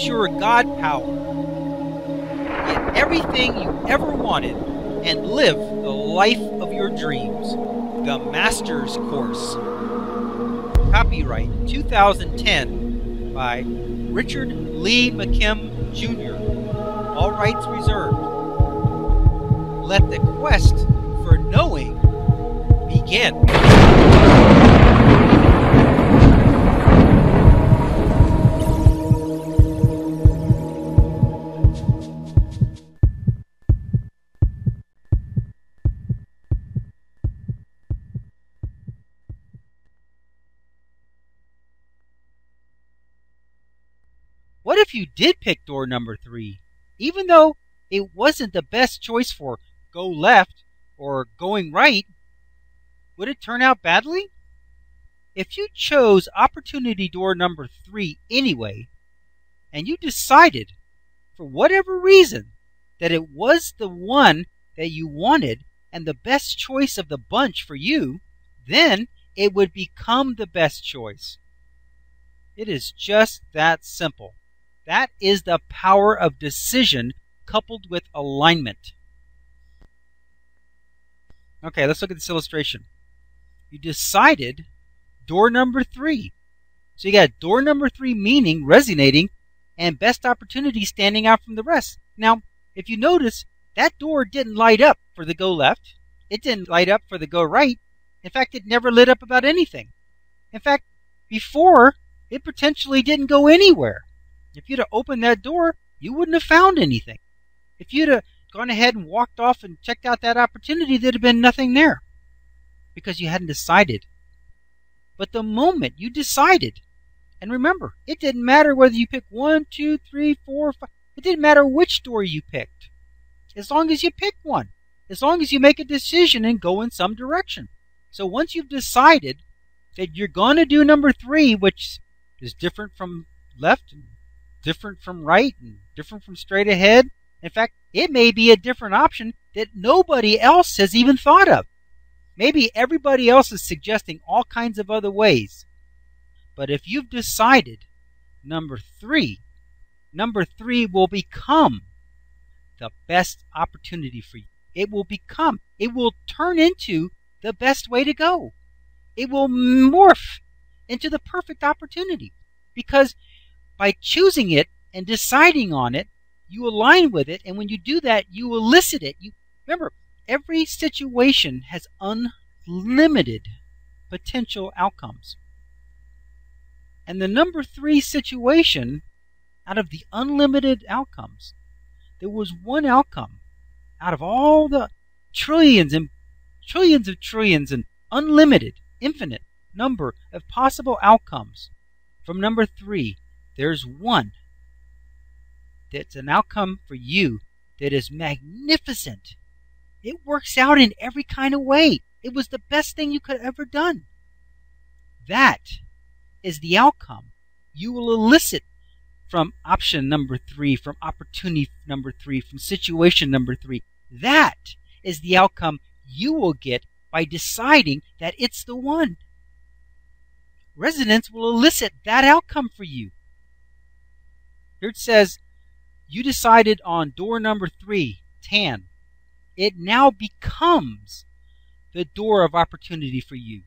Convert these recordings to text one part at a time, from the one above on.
your God power. Get everything you ever wanted and live the life of your dreams. The Master's Course. Copyright 2010 by Richard Lee McKim Jr. All rights reserved. Let the quest for knowing begin. What if you did pick door number 3, even though it wasn't the best choice for go left or going right? Would it turn out badly? If you chose opportunity door number 3 anyway, and you decided, for whatever reason, that it was the one that you wanted and the best choice of the bunch for you, then it would become the best choice. It is just that simple. That is the power of decision coupled with alignment. Okay, let's look at this illustration. You decided door number 3. So you got door number 3 meaning, resonating, and best opportunity standing out from the rest. Now, if you notice, that door didn't light up for the go left. It didn't light up for the go right. In fact, it never lit up about anything. In fact, before, it potentially didn't go anywhere. If you'd have opened that door, you wouldn't have found anything. If you'd have gone ahead and walked off and checked out that opportunity, there'd have been nothing there because you hadn't decided. But the moment you decided, and remember, it didn't matter whether you picked 1, 2, 3, 4, 5. It didn't matter which door you picked, as long as you pick one, as long as you make a decision and go in some direction. So once you've decided that you're going to do number 3, which is different from left, and different from right, and different from straight ahead. In fact, it may be a different option that nobody else has even thought of. Maybe everybody else is suggesting all kinds of other ways. But if you've decided number 3 will become the best opportunity for you. It will turn into the best way to go. It will morph into the perfect opportunity, because by choosing it and deciding on it, you align with it, and when you do that, you elicit it. Remember, every situation has unlimited potential outcomes. And the number 3 situation, out of the unlimited outcomes, there was one outcome out of all the trillions and trillions of trillions and unlimited, infinite number of possible outcomes. From number 3, there's one that's an outcome for you that is magnificent. It works out in every kind of way. It was the best thing you could have ever done. That is the outcome you will elicit from option number 3, from opportunity number 3, from situation number 3. That is the outcome you will get by deciding that it's the one. Resonance will elicit that outcome for you. Here it says, you decided on door number 3, tan. It now becomes the door of opportunity for you.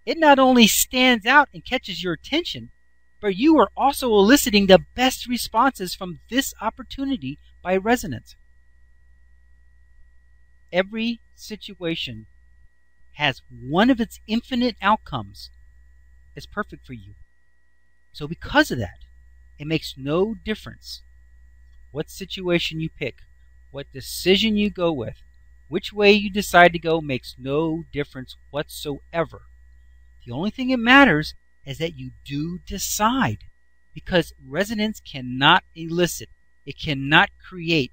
It not only stands out and catches your attention, but you are also eliciting the best responses from this opportunity by resonance. Every situation has one of its infinite outcomes that's perfect for you. So because of that, it makes no difference what situation you pick, what decision you go with, which way you decide to go makes no difference whatsoever. The only thing that matters is that you do decide, because resonance cannot elicit, it cannot create,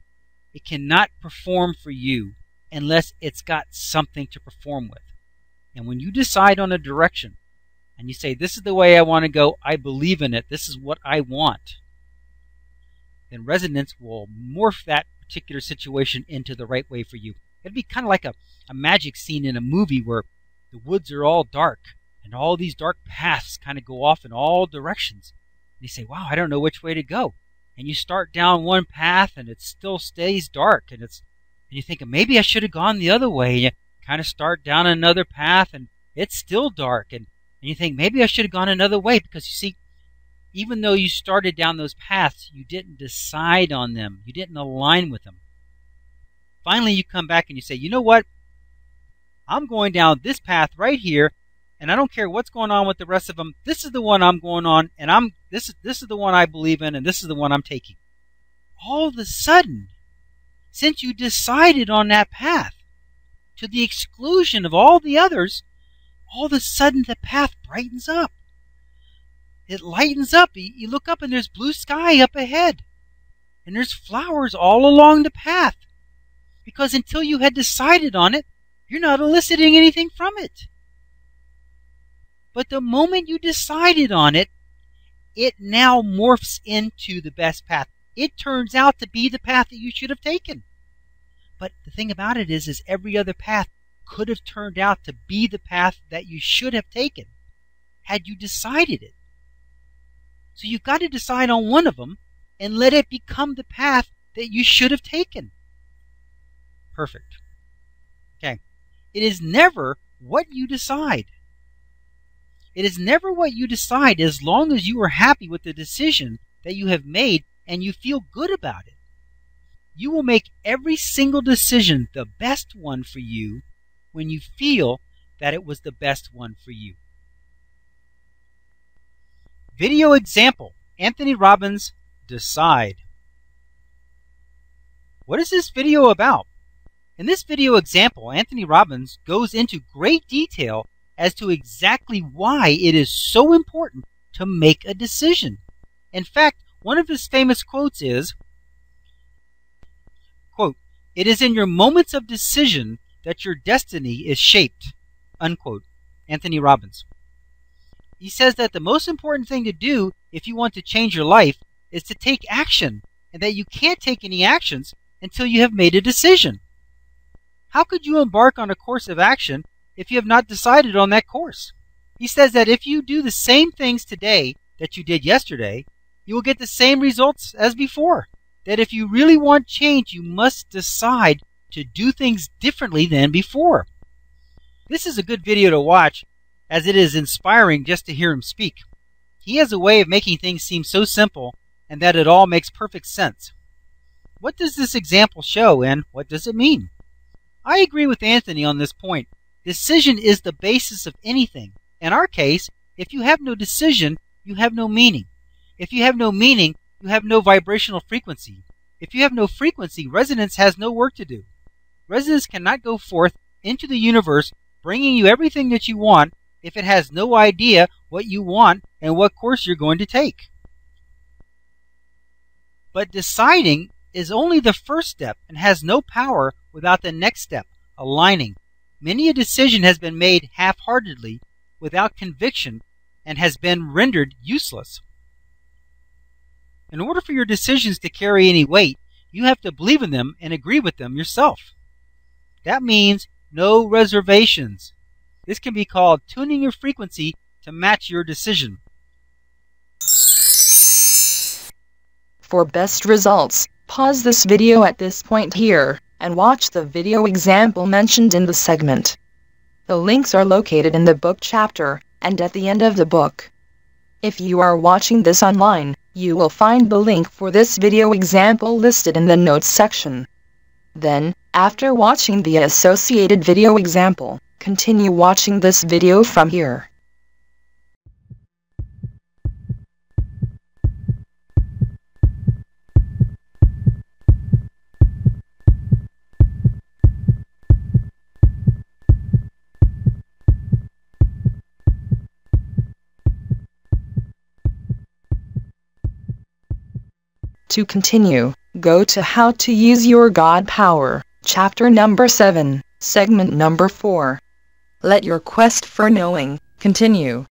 it cannot perform for you unless it's got something to perform with. And when you decide on a direction and you say, this is the way I want to go, I believe in it, this is what I want, then resonance will morph that particular situation into the right way for you. It'd be kind of like a magic scene in a movie where the woods are all dark and all these dark paths kind of go off in all directions. And you say, wow, I don't know which way to go. and you start down one path and it still stays dark, and you think maybe I should have gone the other way, and you kind of start down another path and it's still dark, and you think maybe I should have gone another way, because you see, even though you started down those paths, you didn't decide on them. You didn't align with them. Finally, you come back and you say, you know what? I'm going down this path right here, and I don't care what's going on with the rest of them. This is the one I'm going on, and this is the one I believe in, and this is the one I'm taking. All of a sudden, since you decided on that path, to the exclusion of all the others, all of a sudden the path brightens up. It lightens up. You look up and there's blue sky up ahead. And there's flowers all along the path. Because until you had decided on it, you're not eliciting anything from it. But the moment you decided on it, it now morphs into the best path. It turns out to be the path that you should have taken. But the thing about it is every other path could have turned out to be the path that you should have taken had you decided it. So you've got to decide on one of them and let it become the path that you should have taken. Perfect. Okay. It is never what you decide. It is never what you decide, as long as you are happy with the decision that you have made and you feel good about it. You will make every single decision the best one for you when you feel that it was the best one for you. Video example, Anthony Robbins, Decide. What is this video about? In this video example, Anthony Robbins goes into great detail as to exactly why it is so important to make a decision. In fact, one of his famous quotes is, quote, "It is in your moments of decision that your destiny is shaped," unquote. Anthony Robbins. He says that the most important thing to do if you want to change your life is to take action, and that you can't take any actions until you have made a decision. How could you embark on a course of action if you have not decided on that course? He says that if you do the same things today that you did yesterday, you will get the same results as before. That if you really want change, you must decide to do things differently than before. This is a good video to watch, as it is inspiring just to hear him speak. He has a way of making things seem so simple and that it all makes perfect sense. What does this example show, and what does it mean? I agree with Anthony on this point. Decision is the basis of anything. In our case, if you have no decision, you have no meaning. If you have no meaning, you have no vibrational frequency. If you have no frequency, resonance has no work to do. Resonance cannot go forth into the universe, bringing you everything that you want, if it has no idea what you want and what course you're going to take. But deciding is only the first step and has no power without the next step, aligning. Many a decision has been made half-heartedly, without conviction, and has been rendered useless. In order for your decisions to carry any weight, you have to believe in them and agree with them yourself. That means no reservations. This can be called tuning your frequency to match your decision. For best results, pause this video at this point here, and watch the video example mentioned in the segment. The links are located in the book chapter, and at the end of the book. If you are watching this online, you will find the link for this video example listed in the notes section. Then, after watching the associated video example, continue watching this video from here. To continue, go to How to Use Your God Power, chapter number 7, segment number 4. Let your quest for knowing continue.